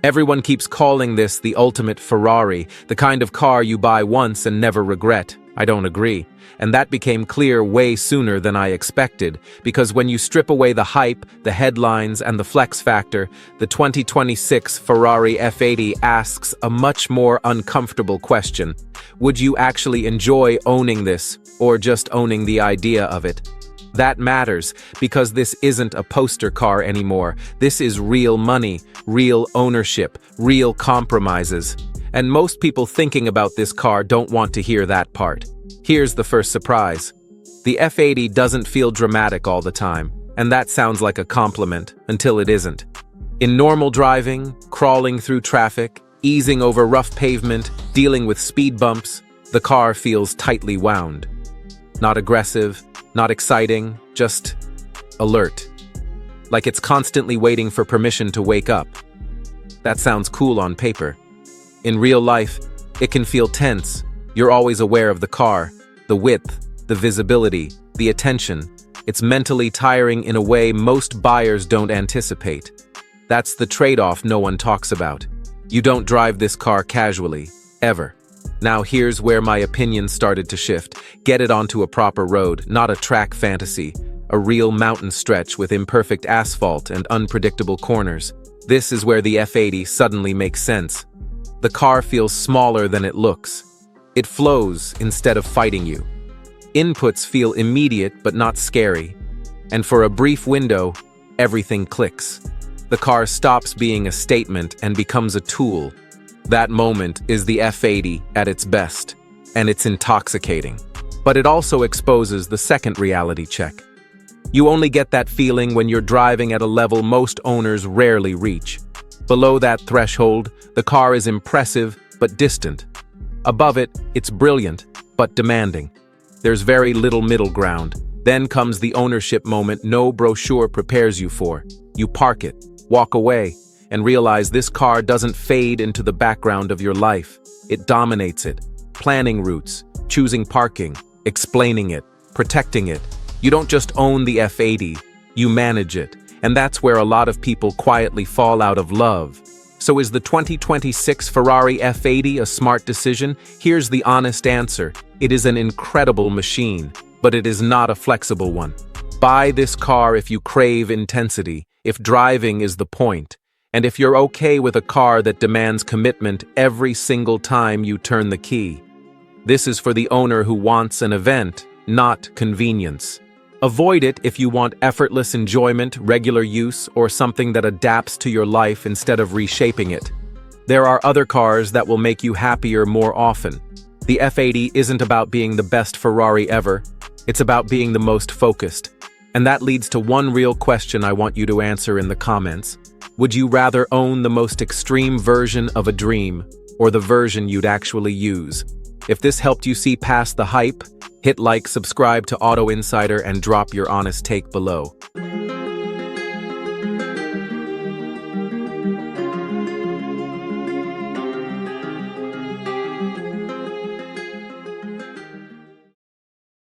Everyone keeps calling this the ultimate Ferrari, the kind of car you buy once and never regret. I don't agree. And that became clear way sooner than I expected, because when you strip away the hype, the headlines, and the flex factor, the 2026 Ferrari F80 asks a much more uncomfortable question. Would you actually enjoy owning this, or just owning the idea of it? That matters, because this isn't a poster car anymore. This is real money, real ownership, real compromises. And most people thinking about this car don't want to hear that part. Here's the first surprise. The F80 doesn't feel dramatic all the time, and that sounds like a compliment, until it isn't. In normal driving, crawling through traffic, easing over rough pavement, dealing with speed bumps, the car feels tightly wound. Not aggressive, not exciting, just alert. Like it's constantly waiting for permission to wake up. That sounds cool on paper. In real life, it can feel tense. You're always aware of the car, the width, the visibility, the attention. It's mentally tiring in a way most buyers don't anticipate. That's the trade-off no one talks about. You don't drive this car casually, ever. Now here's where my opinion started to shift. Get it onto a proper road, not a track fantasy. A real mountain stretch with imperfect asphalt and unpredictable corners. This is where the F80 suddenly makes sense. The car feels smaller than it looks. It flows instead of fighting you. Inputs feel immediate but not scary. And for a brief window, everything clicks. The car stops being a statement and becomes a tool. That moment is the F80 at its best, and it's intoxicating. But it also exposes the second reality check. You only get that feeling when you're driving at a level most owners rarely reach. Below that threshold, the car is impressive but distant. Above it, it's brilliant but demanding. There's very little middle ground. Then comes the ownership moment no brochure prepares you for. You park it, walk away, and realize this car doesn't fade into the background of your life. It dominates it. Planning routes, choosing parking, explaining it, protecting it. You don't just own the F80, you manage it. And that's where a lot of people quietly fall out of love. So is the 2026 Ferrari F80 a smart decision? Here's the honest answer. It is an incredible machine, but it is not a flexible one. Buy this car if you crave intensity, if driving is the point. And if you're okay with a car that demands commitment every single time you turn the key. This is for the owner who wants an event, not convenience. Avoid it if you want effortless enjoyment, regular use, or something that adapts to your life instead of reshaping it. There are other cars that will make you happier more often. The F80 isn't about being the best Ferrari ever. It's about being the most focused. And that leads to one real question I want you to answer in the comments. Would you rather own the most extreme version of a dream, or the version you'd actually use? If this helped you see past the hype, hit like, subscribe to Auto Insider, and drop your honest take below.